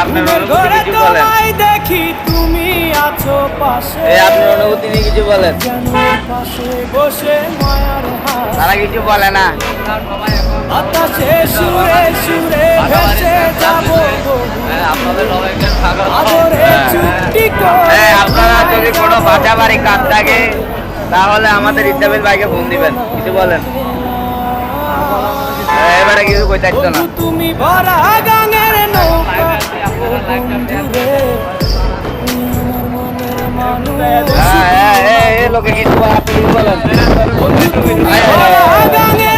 আপনার অনুভূতি কিছু বলেন। দেখি তুমি আছো পাশে, আপনার অনুভূতি নিয়ে কিছু বলেন। পাশে বসে মায়ার হাত, তারা কিছু বলে না। বাতাসে সুরে সুরে ভেসে যাবো আদরে চুক্তি করে। আপনারা যদি কোনো বাঁচা বাড়ি কাজ থাকে তাহলে আমাদের ইদ্দাবিল ভাইকে ফোন দিবেন। কিছু বলেন। এবারে কিছু কই থাকতো না। তুমি ভরা গাঙের নৌকা বন্ধুরে, লোকে কিছু আপনি বলেন। ভরা গাঙের